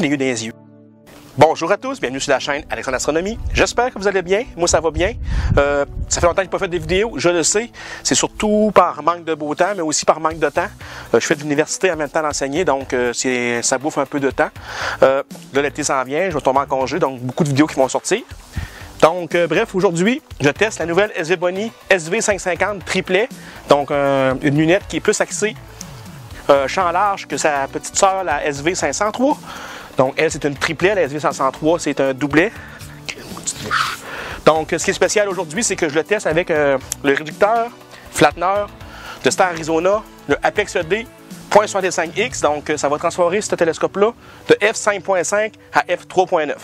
les yeux des yeux. Bonjour à tous, bienvenue sur la chaîne Alexandre Astronomie. J'espère que vous allez bien. Moi, ça va bien. Ça fait longtemps que je n'ai pas fait des vidéos, je le sais. C'est surtout par manque de beau temps, mais aussi par manque de temps. Je fais de l'université en même temps d'enseigner, donc ça bouffe un peu de temps. Là, l'été s'en vient, je vais tomber en congé, donc beaucoup de vidéos qui vont sortir. Donc, bref, aujourd'hui, je teste la nouvelle SVBONY SV550 triplet. Donc, une lunette qui est plus axée champ large que sa petite sœur, la SV503. Donc, elle, c'est une triplet. La SV503, c'est un doublet. Donc, ce qui est spécial aujourd'hui, c'est que je le teste avec le réducteur Flatner de Star Arizona, le Apex ED 0.65X. Donc, ça va transformer ce télescope-là de f5.5 à f3.9.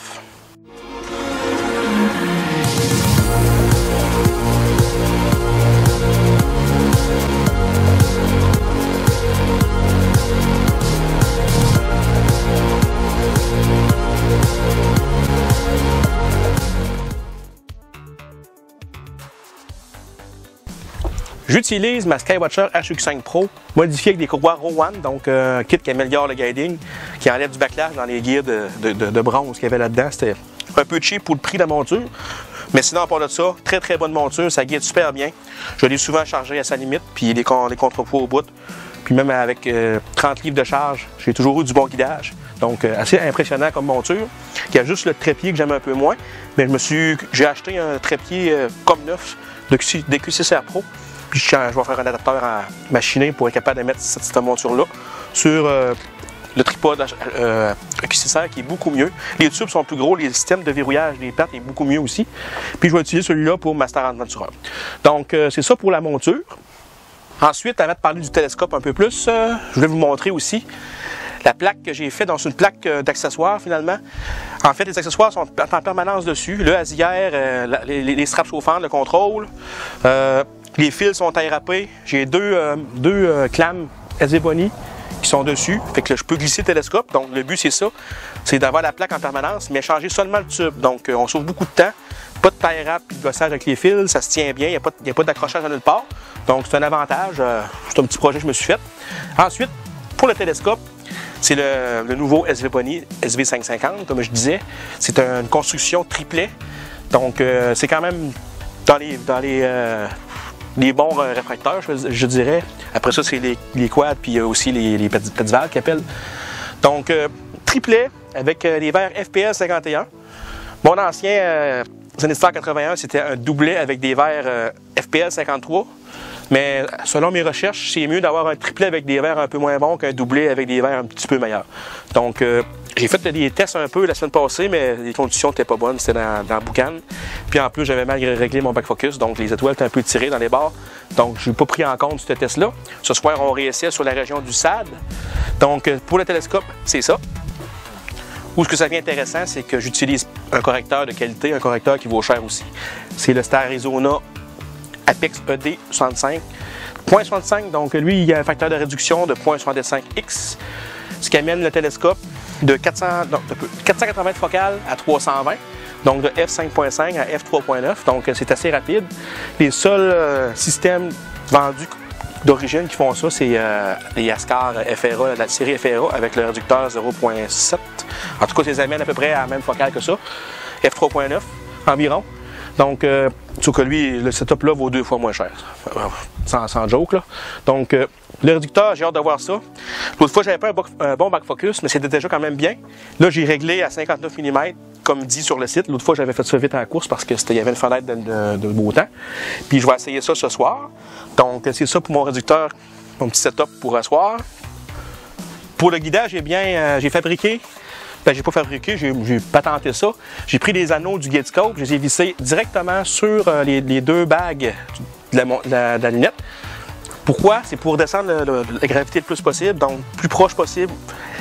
J'utilise ma Skywatcher HX5 Pro modifiée avec des courroies Rowan, donc kit qui améliore le guiding, qui enlève du backlash dans les gears de bronze qu'il y avait là-dedans. C'était un peu cheap pour le prix de la monture, mais sinon, à part de ça, très bonne monture, ça guide super bien. Je l'ai souvent chargé à sa limite, puis les contrepoids au bout. Puis même avec 30 livres de charge, j'ai toujours eu du bon guidage. Donc, assez impressionnant comme monture. Il y a juste le trépied que j'aime un peu moins, mais j'ai acheté un trépied comme neuf de QCR Pro. Puis je vais faire un adapteur à machiné pour être capable de mettre cette monture-là sur le tripode QCR qui est beaucoup mieux. Les tubes sont plus gros, les systèmes de verrouillage des pattes est beaucoup mieux aussi. Puis je vais utiliser celui-là pour ma Star Adventurer. Donc c'est ça pour la monture. Ensuite, avant de parler du télescope un peu plus, je voulais vous montrer aussi la plaque que j'ai faite. Donc, c'est une plaque d'accessoires finalement. En fait, les accessoires sont en permanence dessus. Le hasière, les straps chauffantes, le contrôle. Les fils sont aérapés. J'ai deux clames SVBONY qui sont dessus. Fait que là, je peux glisser le télescope. Donc, le but, c'est ça. C'est d'avoir la plaque en permanence, mais changer seulement le tube. Donc, on sauve beaucoup de temps. Pas de tie wrap et de gossage avec les fils. Ça se tient bien. Il n'y a pas d'accrochage à nulle part. Donc, c'est un avantage. C'est un petit projet que je me suis fait. Ensuite, pour le télescope, c'est le nouveau SVBONY SV550, comme je disais. C'est une construction triplet. Donc, c'est quand même dans les bons réfracteurs, je dirais. Après ça, c'est les quads, puis aussi les petites valves qu'ils appellent. Donc, triplet avec les verres FPS 51. Mon ancien Zenithstar 81, c'était un doublet avec des verres FPS 53. Mais selon mes recherches, c'est mieux d'avoir un triplet avec des verres un peu moins bons qu'un doublé avec des verres un petit peu meilleurs. Donc, j'ai fait des tests un peu la semaine passée, mais les conditions n'étaient pas bonnes, c'était dans la boucane. Puis en plus, j'avais mal réglé mon back focus, donc les étoiles étaient un peu tirées dans les barres. Donc, je n'ai pas pris en compte ce test-là. Ce soir, on réessaie sur la région du SAD. Donc, pour le télescope, c'est ça. Où ce que ça devient intéressant, c'est que j'utilise un correcteur de qualité, un correcteur qui vaut cher aussi. C'est le Star Arizona Apex ED 0.65, donc lui, il y a un facteur de réduction de 0.65X, ce qui amène le télescope de 480 focales à 320, donc de f5.5 à f3.9, donc c'est assez rapide. Les seuls systèmes vendus d'origine qui font ça, c'est les Yaskar FRA, la série FRA avec le réducteur 0.7. En tout cas, ça les amène à peu près à la même focale que ça, f3.9 environ. Donc, sauf que lui, le setup-là vaut 2 fois moins cher, sans joke, là. Donc, le réducteur, j'ai hâte de voir ça. L'autre fois, j'avais pas un bon back focus, mais c'était déjà quand même bien. Là, j'ai réglé à 59 mm, comme dit sur le site. L'autre fois, j'avais fait ça vite en course parce qu'il y avait une fenêtre de beau temps. Puis, je vais essayer ça ce soir. Donc, c'est ça pour mon réducteur, mon petit setup pour ce soir. Pour le guidage, j'ai fabriqué. Ben, j'ai pas fabriqué, j'ai patenté ça. J'ai pris des anneaux du Gatescope, je les ai vissés directement sur les deux bagues de la lunette. Pourquoi? C'est pour descendre la gravité le plus possible, donc plus proche possible,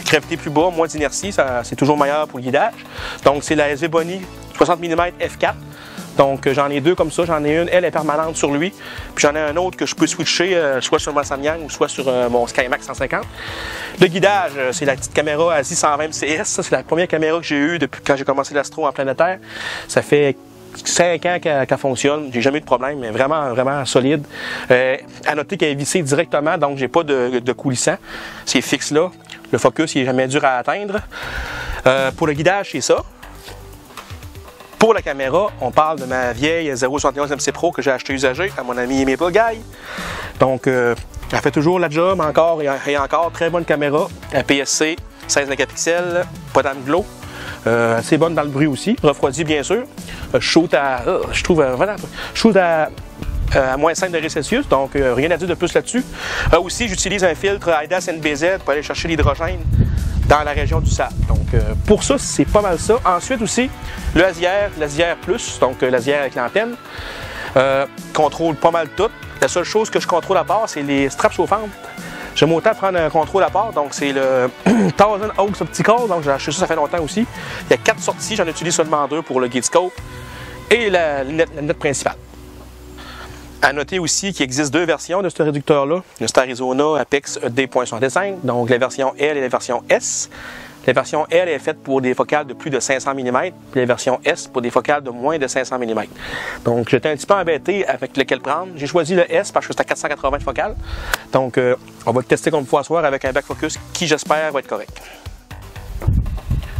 gravité plus bas, moins d'inertie, c'est toujours meilleur pour le guidage. Donc c'est la SVBONY 60 mm f4. Donc j'en ai deux comme ça, j'en ai une, elle est permanente sur lui, puis j'en ai un autre que je peux switcher soit sur ma Samyang ou soit sur mon SkyMax 150. Le guidage, c'est la petite caméra ASI 120 CS, ça c'est la première caméra que j'ai eue depuis quand j'ai commencé l'astro en planétaire. Ça fait 5 ans qu'elle fonctionne, j'ai jamais eu de problème, mais vraiment solide. À noter qu'elle est vissée directement, donc j'ai pas de coulissant. C'est fixe là. Le focus, il est jamais dur à atteindre. Pour le guidage, c'est ça. Pour la caméra, on parle de ma vieille 0.71 MC Pro que j'ai acheté usagée à mon ami Maple Guy. Donc, elle fait toujours la job, encore et encore. Très bonne caméra, APS-C, 16 mégapixels, pas d'anglo. Assez bonne dans le bruit aussi, refroidi bien sûr. Je shoot à, à moins 5 degrés Celsius, donc rien à dire de plus là-dessus. Aussi, j'utilise un filtre IDAS NBZ pour aller chercher l'hydrogène dans la région du sable. Donc, pour ça, c'est pas mal ça. Ensuite aussi, le l'ASIR Plus, donc l'ASIR avec l'antenne, contrôle pas mal tout. La seule chose que je contrôle à part, c'est les straps chauffantes. J'aime autant prendre un contrôle à part, donc c'est le 1000 Aux Optical, donc j'ai acheté ça fait longtemps aussi. Il y a 4 sorties, j'en utilise seulement 2 pour le guide scope et la lunette principale. À noter aussi qu'il existe 2 versions de ce réducteur-là, le Star Arizona Apex ED.65, donc la version L et la version S. La version L est faite pour des focales de plus de 500 mm, puis la version S pour des focales de moins de 500 mm. Donc j'étais un petit peu embêté avec lequel prendre. J'ai choisi le S parce que c'est à 480 de focale. Donc on va le tester comme il faut à soir avec un back focus qui j'espère va être correct.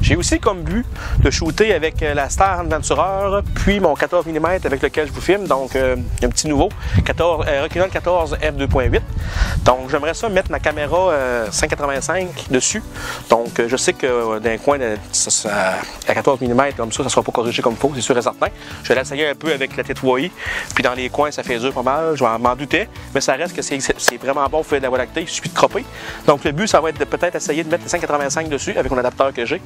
J'ai aussi comme but de shooter avec la Star Adventurer, puis mon 14 mm avec lequel je vous filme, donc un petit nouveau, Rokinon 14 f2.8. Donc j'aimerais ça mettre ma caméra 585 dessus. Donc je sais que d'un coin à 14 mm comme ça ne sera pas corrigé comme il faut, c'est sûr et certain. Je vais l'essayer un peu avec la T3i, puis dans les coins ça fait dur pas mal, je m'en doutais, mais ça reste que c'est vraiment bon pour faire de la Voie lactée, il suffit de cropper. Donc le but ça va être de peut-être essayer de mettre le 585 dessus avec mon adapteur que j'ai.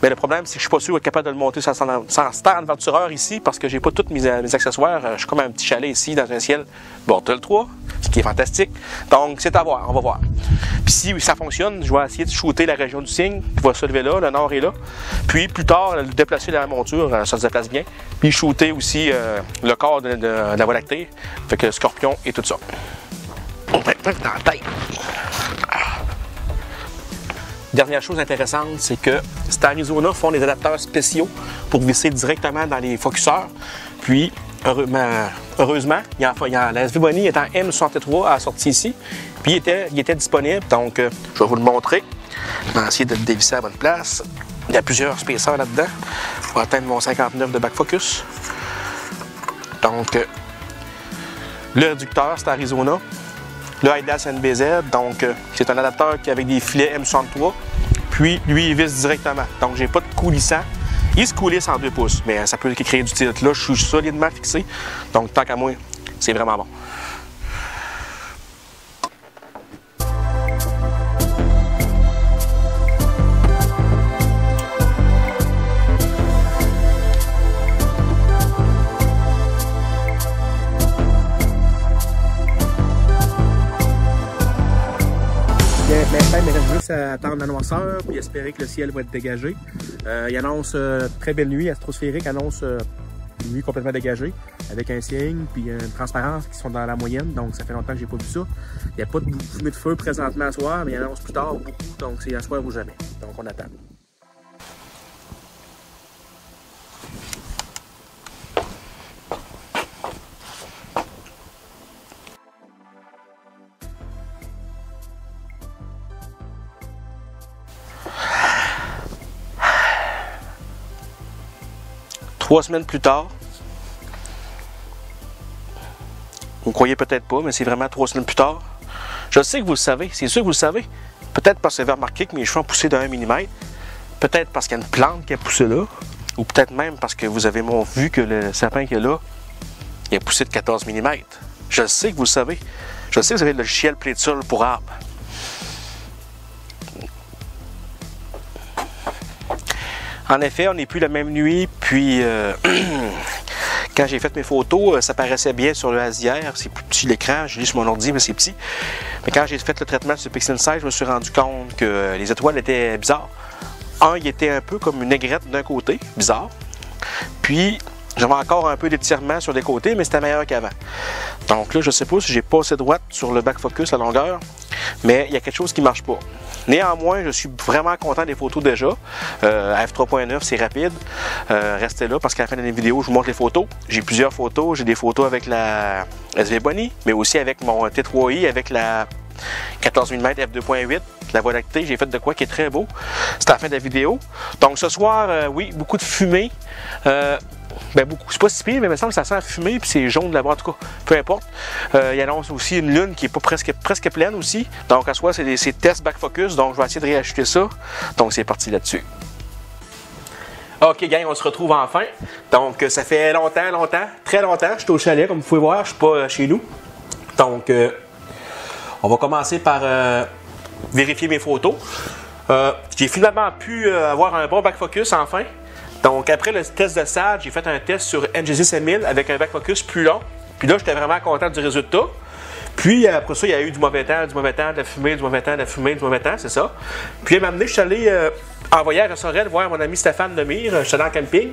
Mais le problème, c'est que je ne suis pas sûr d'être capable de le monter sans Star Adventurer ici parce que j'ai pas tous mes accessoires. Je suis comme un petit chalet ici dans un ciel Bortle 3, ce qui est fantastique. Donc, c'est à voir, on va voir. Puis si ça fonctionne, je vais essayer de shooter la région du cygne, qui va se lever là, le nord est là. Puis plus tard, déplacer la monture, ça se déplace bien. Puis shooter aussi le corps de la Voie lactée, fait que le scorpion et tout ça. Dans la tête. Dernière chose intéressante, c'est que Star Arizona font des adapteurs spéciaux pour visser directement dans les focuseurs. Puis, heureusement, la SV Bonnie est en M63 à la sortie ici. Puis, il était disponible. Donc, je vais vous le montrer. Je vais essayer de le dévisser à la bonne place. Il y a plusieurs spacers là-dedans pour atteindre mon 59 de back focus. Donc, le réducteur Star Arizona. Le IDAS NBZ, donc c'est un adapteur qui avec des filets M63, puis lui il visse directement. Donc j'ai pas de coulissant. Il se coulisse en 2 pouces, mais ça peut créer du tilt. Là, je suis solidement fixé, donc tant qu'à moi, c'est vraiment bon. Maintenant, il me reste juste à attendre la noirceur puis espérer que le ciel va être dégagé. Il annonce très belle nuit, Astrosphérique annonce une nuit complètement dégagée avec un ciel puis une transparence qui sont dans la moyenne, donc ça fait longtemps que j'ai pas vu ça. Il n'y a pas de fumée de feu présentement à soir, mais il annonce plus tard beaucoup, donc c'est à soir ou jamais. Donc on attend. Trois semaines plus tard, vous ne croyez peut-être pas, mais c'est vraiment 3 semaines plus tard. Je sais que vous le savez, c'est sûr que vous le savez. Peut-être parce que vous avez remarqué que mes cheveux ont poussé de 1 mm, peut-être parce qu'il y a une plante qui a poussé là, ou peut-être même parce que vous avez vu que le sapin qui est là, il a poussé de 14 mm. Je sais que vous le savez. Je sais que vous avez le logiciel Playtool pour arbres. En effet, on n'est plus la même nuit, puis quand j'ai fait mes photos, ça paraissait bien sur le ASIR, c'est plus petit l'écran, je lis sur mon ordi, mais c'est petit. Mais quand j'ai fait le traitement sur Pixel 16, je me suis rendu compte que les étoiles étaient bizarres. Il était un peu comme une aigrette d'un côté, bizarre. Puis, j'avais encore un peu d'étirement sur les côtés, mais c'était meilleur qu'avant. Donc là, je ne sais pas si j'ai pas assez droite sur le back focus, la longueur, mais il y a quelque chose qui ne marche pas. Néanmoins, je suis vraiment content des photos déjà. F3.9, c'est rapide. Restez là parce qu'à la fin de la vidéo, je vous montre les photos. J'ai plusieurs photos. J'ai des photos avec la SV Bonnie, mais aussi avec mon T3i, avec la 14 mm f2.8, la Voie lactée. J'ai fait de quoi qui est très beau. C'est à la fin de la vidéo. Donc ce soir, oui, beaucoup de fumée. Ben beaucoup, c'est pas si pire, mais il me semble que ça sent la fumée, puis c'est jaune là-bas, en tout cas, peu importe. Il annonce aussi une lune qui est pas presque pleine aussi. Donc à soi, c'est tests back focus, donc je vais essayer de réajuster ça. Donc c'est parti là-dessus. Ok, gang, on se retrouve enfin. Donc ça fait longtemps, très longtemps. Je suis au chalet, comme vous pouvez voir, je suis pas chez nous. Donc on va commencer par vérifier mes photos. J'ai finalement pu avoir un bon back focus enfin. Donc, après le test de SAD, j'ai fait un test sur NGC 1000 avec un back focus plus long. Puis là, j'étais vraiment content du résultat. Puis après ça, il y a eu du mauvais temps, de la fumée, du mauvais temps, c'est ça. Puis à un moment donné, je suis allé en voyage à Sorel voir mon ami Stéphane Lemire. Je suis allé en camping.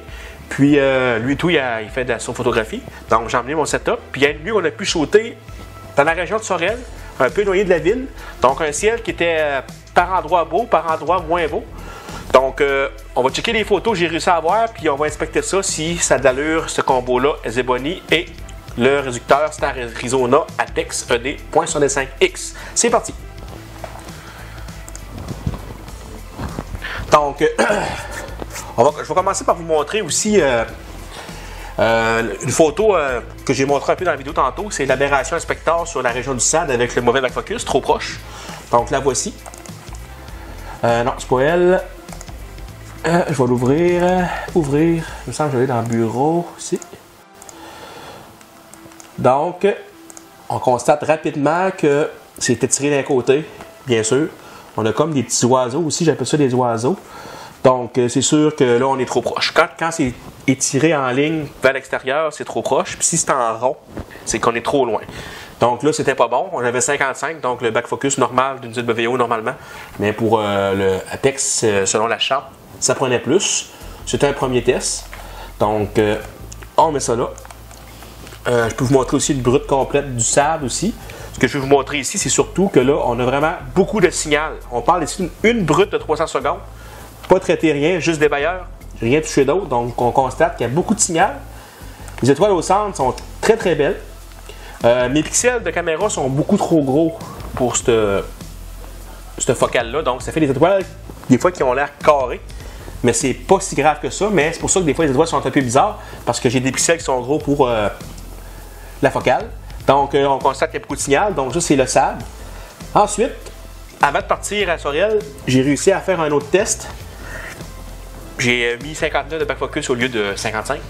Puis lui, tout, il fait de la photographie. Donc, j'ai emmené mon setup. Puis lui, on a pu shooter dans la région de Sorel, un peu éloigné de la ville. Donc, un ciel qui était par endroits beau, par endroits moins beau. Donc, on va checker les photos que j'ai réussi à avoir, puis on va inspecter ça si ça a de l'allure, ce combo-là, Zeboni et le réducteur Star Arizona Apex ED.65X. C'est parti! Donc, je vais commencer par vous montrer aussi une photo que j'ai montrée un peu dans la vidéo tantôt. C'est l'aberration inspecteur sur la région du SAD avec le mauvais back focus, trop proche. Donc, la voici. Non, c'est pas elle. Je vais l'ouvrir. Ouvrir. Il me semble que je vais aller dans le bureau ici. Donc, on constate rapidement que c'est étiré d'un côté, bien sûr. On a comme des petits oiseaux aussi, j'appelle ça des oiseaux. Donc, c'est sûr que là, on est trop proche. Quand c'est étiré en ligne vers l'extérieur, c'est trop proche. Puis si c'est en rond, c'est qu'on est trop loin. Donc là, c'était pas bon. On avait 55, donc le back focus normal d'une ZWO normalement. Mais pour le Apex, selon la charte, ça prenait plus. C'était un premier test. Donc, on met ça là. Je peux vous montrer aussi une brute complète du SAD aussi. Ce que je vais vous montrer ici, c'est surtout que là, on a vraiment beaucoup de signal. On parle ici d'une brute de 300 secondes. Pas traité rien, juste des bailleurs. Rien touché d'autre. Donc, on constate qu'il y a beaucoup de signal. Les étoiles au centre sont très très belles. Mes pixels de caméra sont beaucoup trop gros pour cette focale-là. Donc, ça fait des étoiles, des fois, qui ont l'air carrées. Mais c'est pas si grave que ça. Mais c'est pour ça que des fois, les étoiles sont un peu bizarres. Parce que j'ai des pixels qui sont gros pour la focale. Donc, on constate qu'il y a beaucoup de signal. Donc, ça, c'est le SAD. Ensuite, avant de partir à Sorel, j'ai réussi à faire un autre test. J'ai mis 59 de back focus au lieu de 55,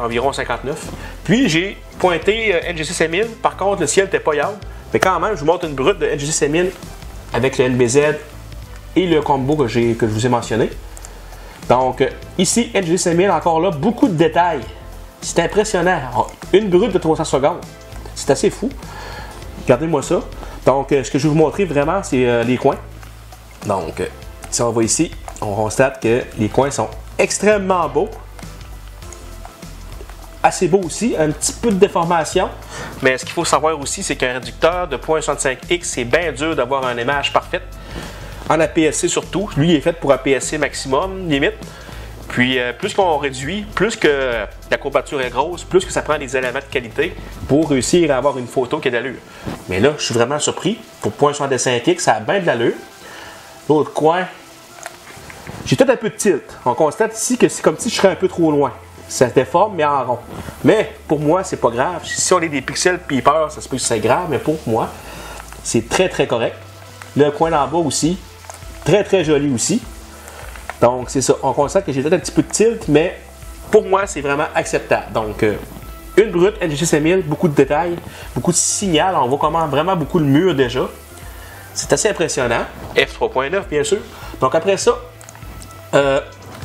environ 59. Puis j'ai pointé NGC 5000. Par contre, le ciel n'était pas yard. Mais quand même, je vous montre une brute de NGC 5000 avec le NBZ et le combo que je vous ai mentionné. Donc ici, NGC 5000, encore là, beaucoup de détails. C'est impressionnant. Une brute de 300 secondes. C'est assez fou. Regardez-moi ça. Donc, ce que je vais vous montrer vraiment, c'est les coins. Donc, si on va ici, on constate que les coins sont extrêmement beaux. Assez beau aussi, un petit peu de déformation. Mais ce qu'il faut savoir aussi, c'est qu'un réducteur de 0.65X, c'est bien dur d'avoir une image parfaite. En APS-C surtout. Lui, il est fait pour APS-C maximum, limite. Puis, plus qu'on réduit, plus que la courbature est grosse, plus que ça prend des éléments de qualité pour réussir à avoir une photo qui a de l'allure. Mais là, je suis vraiment surpris. Pour 0.65X, ça a bien de l'allure. L'autre coin, j'ai peut-être un peu de tilt. On constate ici que c'est comme si je serais un peu trop loin. Ça se déforme, mais en rond. Mais pour moi, c'est pas grave. Si on est des pixels peepers, ça se peut que c'est grave, mais pour moi, c'est très très correct. Le coin d'en bas aussi, très très joli aussi. Donc c'est ça. On constate que j'ai peut-être un petit peu de tilt, mais pour moi, c'est vraiment acceptable. Donc, une brute NGC 5000, beaucoup de détails, beaucoup de signal. On voit comment vraiment beaucoup le mur déjà. C'est assez impressionnant. F3.9, bien sûr. Donc après ça,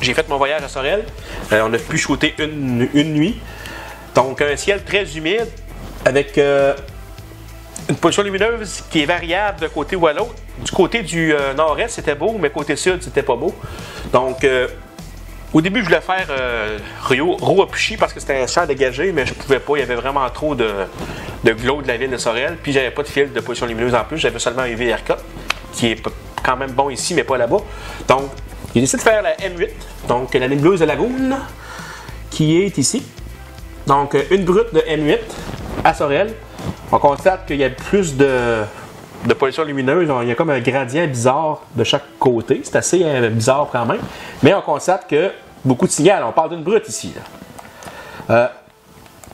j'ai fait mon voyage à Sorel. On a pu shooter une nuit. Donc, un ciel très humide avec une pollution lumineuse qui est variable d'un côté ou à l'autre. Du côté du nord-est, c'était beau, mais côté sud, c'était pas beau. Donc, au début, je voulais faire Rouapuchi parce que c'était un champ dégagé, mais je pouvais pas. Il y avait vraiment trop de glow de la ville de Sorel. Puis, j'avais pas de fil de pollution lumineuse en plus. J'avais seulement un UV-RK, qui est quand même bon ici, mais pas là-bas. Donc, j'ai décidé de faire la M8, donc la nébuleuse de Lagoon, qui est ici. Donc, une brute de M8 à Sorel. On constate qu'il y a plus de de pollution lumineuse. Il y a comme un gradient bizarre de chaque côté. C'est assez bizarre quand même. Mais on constate que beaucoup de signal. On parle d'une brute ici.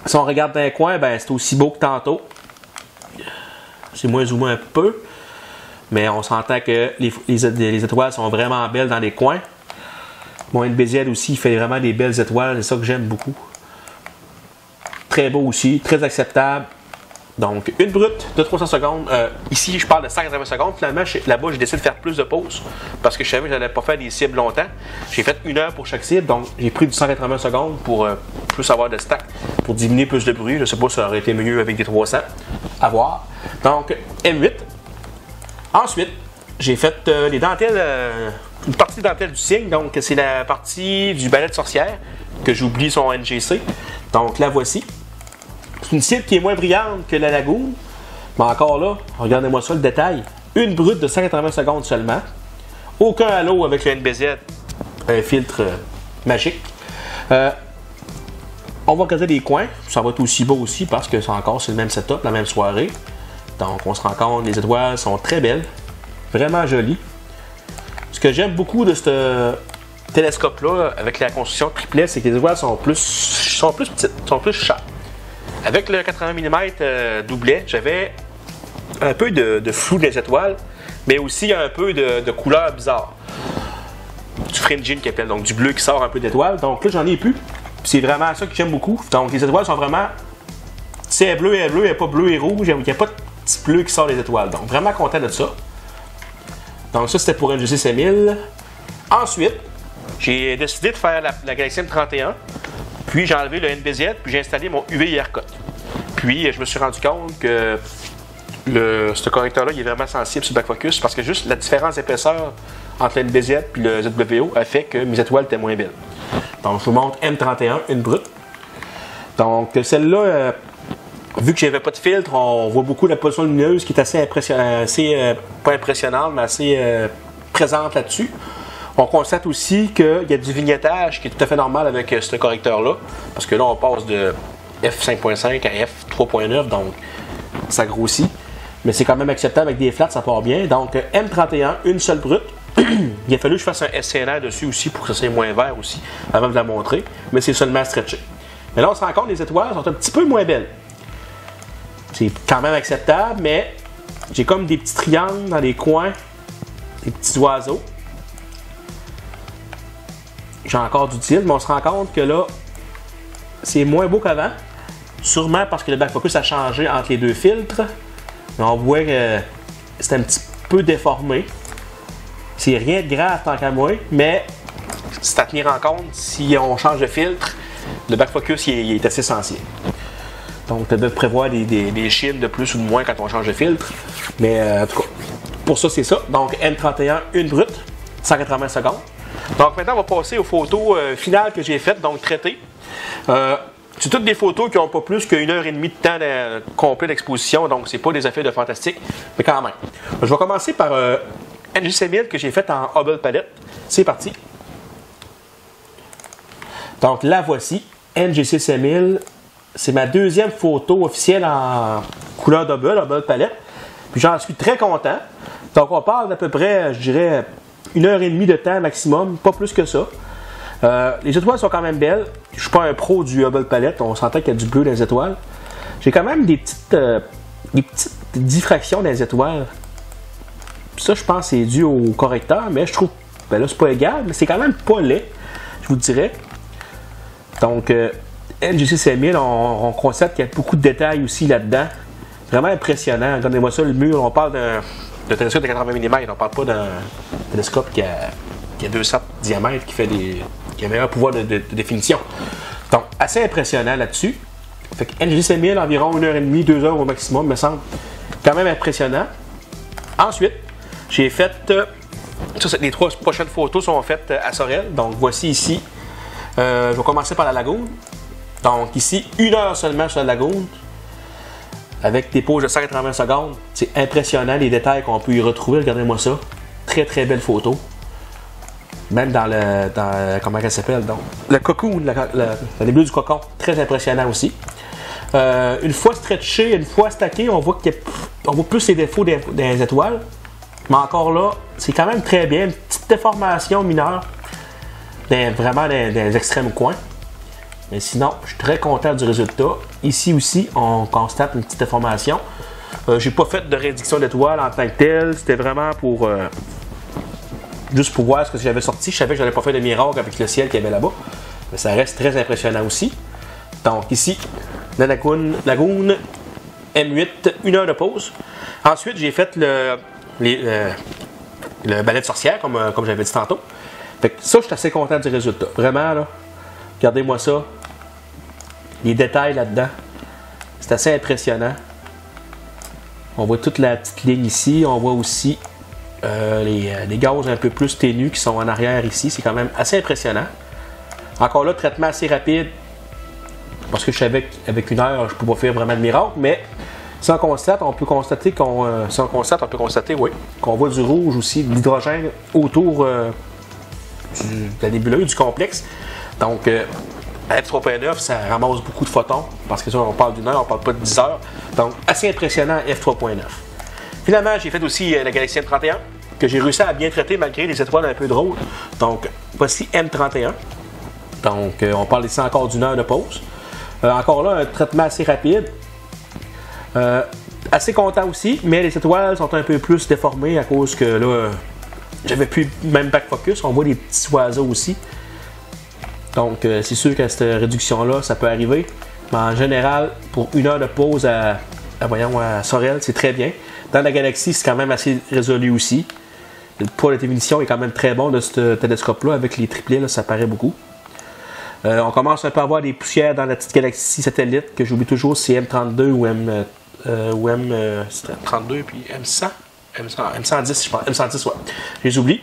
Si on regarde dans les coins, ben, c'est aussi beau que tantôt. C'est moins zoomé un peu. Mais on s'entend que les étoiles sont vraiment belles dans les coins. Mon NBZ aussi, il fait vraiment des belles étoiles. C'est ça que j'aime beaucoup. Très beau aussi, très acceptable. Donc, une brute de 300 secondes. Ici, je parle de 180 secondes. Finalement, là-bas, j'ai décidé de faire plus de pauses parce que je savais que je n'allais pas faire des cibles longtemps. J'ai fait 1 heure pour chaque cible. Donc, j'ai pris du 180 secondes pour plus avoir de stack, pour diminuer plus de bruit. Je ne sais pas si ça aurait été mieux avec des 300. À voir. Donc, M8. Ensuite, j'ai fait les dentelles, une partie de dentelle du cygne. Donc, c'est la partie du balai de sorcière que j'oublie son NGC. Donc, la voici. C'est une cible qui est moins brillante que la Lagoon. Mais encore là, regardez-moi ça, le détail. Une brute de 180 secondes seulement. Aucun halo avec le NBZ. Un filtre magique. On va regarder les coins. Ça va être aussi beau aussi parce que c'est le même setup, la même soirée. Donc, on se rend compte, les étoiles sont très belles. Vraiment jolies. Ce que j'aime beaucoup de ce télescope-là, avec la construction triplet, c'est que les étoiles sont plus petites, sont plus sharp. Avec le 80 mm doublet, j'avais un peu de flou des étoiles, mais aussi un peu de couleur bizarre. Du fringing qui appelle, donc du bleu qui sort un peu d'étoiles. Donc là, j'en ai plus. C'est vraiment ça que j'aime beaucoup. Donc les étoiles sont vraiment... Si elle est bleue, elle n'est pas bleu et rouge. Il n'y a pas de petit bleu qui sort des étoiles. Donc vraiment content de ça. Donc ça, c'était pour NGC 5000. Ensuite, j'ai décidé de faire la Galaxy M31. Puis j'ai enlevé le NBZ, puis j'ai installé mon UV IR-Cut. Puis je me suis rendu compte que ce correcteur-là, il est vraiment sensible sur le backfocus parce que juste la différence d'épaisseur entre le NBZ et le ZWO a fait que mes étoiles étaient moins belles. Donc je vous montre M31, une brute. Donc celle-là, vu que j'avais pas de filtre, on voit beaucoup la pollution lumineuse qui est assez pas impressionnante, mais assez présente là-dessus. On constate aussi qu'il y a du vignettage qui est tout à fait normal avec ce correcteur-là. Parce que là, on passe de f5.5 à f3.9, donc ça grossit. Mais c'est quand même acceptable avec des flats, ça part bien. Donc M31, une seule brute. Il a fallu que je fasse un SCNR dessus aussi pour que ça soit moins vert aussi, avant de la montrer. Mais c'est seulement stretché. Mais là, on se rend compte que les étoiles sont un petit peu moins belles. C'est quand même acceptable, mais j'ai comme des petits triangles dans les coins, des petits oiseaux. J'ai encore du tilt, mais on se rend compte que là, c'est moins beau qu'avant. Sûrement parce que le backfocus a changé entre les deux filtres. Mais on voit que c'est un petit peu déformé. C'est rien de grave tant qu'à moi, mais c'est à tenir en compte si on change de filtre. Le backfocus il est assez sensible. Donc, tu dois prévoir des chines de plus ou de moins quand on change de filtre. Mais en tout cas, pour ça, c'est ça. Donc, M31, une brute, 180 secondes. Donc maintenant, on va passer aux photos finales que j'ai faites, donc traitées. C'est toutes des photos qui n'ont pas plus qu'une heure et demie de temps complet d'exposition, donc c'est pas des effets de fantastique, mais quand même. Je vais commencer par NGC 5000 que j'ai fait en Hubble Palette. C'est parti. Donc la voici, NGC 5000. C'est ma deuxième photo officielle en couleur Hubble Palette. Puis j'en suis très content. Donc on parle d'à peu près, je dirais, 1h30 de temps maximum, pas plus que ça. Les étoiles sont quand même belles. Je ne suis pas un pro du Hubble Palette, on s'entend qu'il y a du bleu dans les étoiles. J'ai quand même des petites diffractions dans les étoiles. Ça, je pense, c'est dû au correcteur, mais je trouve, ben là, c'est pas égal, mais c'est quand même pas laid, je vous dirais. Donc, NGC 5000, on constate qu'il y a beaucoup de détails aussi là-dedans. Vraiment impressionnant. Regardez-moi ça, le mur, on parle d'un télescope de 80 mm, on ne parle pas d'un télescope qui a 200 diamètres, qui a un meilleur pouvoir de définition. Donc, assez impressionnant là-dessus. Fait que NGC 5000, environ 1h30, 2 heures au maximum, me semble quand même impressionnant. Ensuite, j'ai fait... les 3 prochaines photos sont faites à Sorel. Donc, voici ici. Je vais commencer par la Lagoon. Donc, ici, 1 heure seulement sur la Lagoon. Avec des pauses de 180 secondes. C'est impressionnant les détails qu'on peut y retrouver. Regardez-moi ça. Très, très belle photo. Même comment elle s'appelle, donc? Le cocoon, la nébuleuse du cocon. Très impressionnant aussi. Une fois stretché, une fois stacké, on voit plus les défauts des étoiles. Mais encore là, c'est quand même très bien. Une petite déformation mineure, vraiment dans les extrêmes coins. Mais sinon, je suis très content du résultat. Ici aussi, on constate une petite déformation. J'ai pas fait de réduction d'étoiles en tant que telle. C'était vraiment pour juste pour voir ce que j'avais sorti. Je savais que je n'avais pas fait de miracle avec le ciel qu'il y avait là-bas. Mais ça reste très impressionnant aussi. Donc ici, la Lagoon M8, 1 heure de pause. Ensuite, j'ai fait le balai de sorcière, comme j'avais dit tantôt. Fait que ça, je suis assez content du résultat. Vraiment, là, regardez-moi ça. Les détails là-dedans. C'est assez impressionnant. On voit toute la petite ligne ici. On voit aussi les gaz un peu plus ténus qui sont en arrière ici. C'est quand même assez impressionnant. Encore là, traitement assez rapide. Parce que je savais qu'avec 1 heure, je ne peux pas faire vraiment de miracle. Mais si on constate, on peut constater qu'on voit du rouge aussi, de l'hydrogène autour de la nébuleuse, du complexe. Donc, F3.9, ça ramasse beaucoup de photons. Parce que ça, on parle d'1 heure, on ne parle pas de 10 heures. Donc, assez impressionnant, F3.9. Finalement, j'ai fait aussi la Galaxy M31, que j'ai réussi à bien traiter malgré les étoiles un peu drôles. Donc, voici M31. Donc, on parle ici encore d'1 heure de pause. Encore là, un traitement assez rapide. Assez content aussi, mais les étoiles sont un peu plus déformées à cause que là, j'avais plus même back focus. On voit des petits oiseaux aussi. Donc, c'est sûr qu'à cette réduction-là, ça peut arriver. Mais en général, pour 1 heure de pause à Sorel, c'est très bien. Dans la Galaxy, c'est quand même assez résolu aussi. Le poids de définition est quand même très bon de ce télescope-là. Avec les triplés, là, ça paraît beaucoup. On commence un peu à avoir des poussières dans la petite Galaxy satellite, que j'oublie toujours si c'est M32 ou M32 puis M100. M110, je pense. M110, ouais. Je les oublie.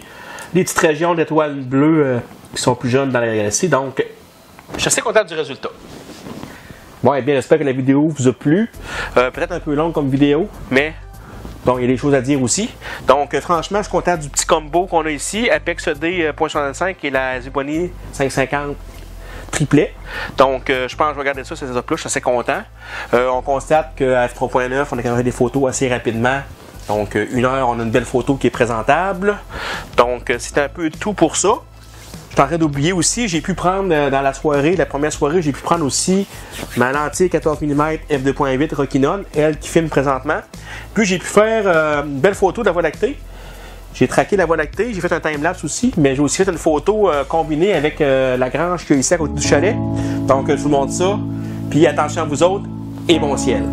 Les petites régions d'étoiles bleues qui sont plus jeunes dans la Galaxy. Donc, je suis assez content du résultat. Bon, et bien, j'espère que la vidéo vous a plu. Peut-être un peu longue comme vidéo, mais donc, il y a des choses à dire aussi. Donc, franchement, je suis content du petit combo qu'on a ici. Apex D.65 et la Zeboni 550 triplet. Donc, je pense que je vais regarder ça, ces setups-là. Je suis assez content. On constate qu'à F3.9, on a quand même des photos assez rapidement. Donc, 1 heure, on a une belle photo qui est présentable. Donc, c'est un peu tout pour ça. Je suis en train d'oublier aussi, j'ai pu prendre dans la soirée, la première soirée, j'ai pu prendre aussi ma lentille 14 mm f2.8 Rokinon, elle qui filme présentement. Puis j'ai pu faire une belle photo de la Voie lactée. J'ai traqué la Voie lactée, j'ai fait un timelapse aussi, mais j'ai aussi fait une photo combinée avec la grange qu'il y a ici à côté du chalet. Donc je vous montre ça. Puis attention à vous autres et bon ciel.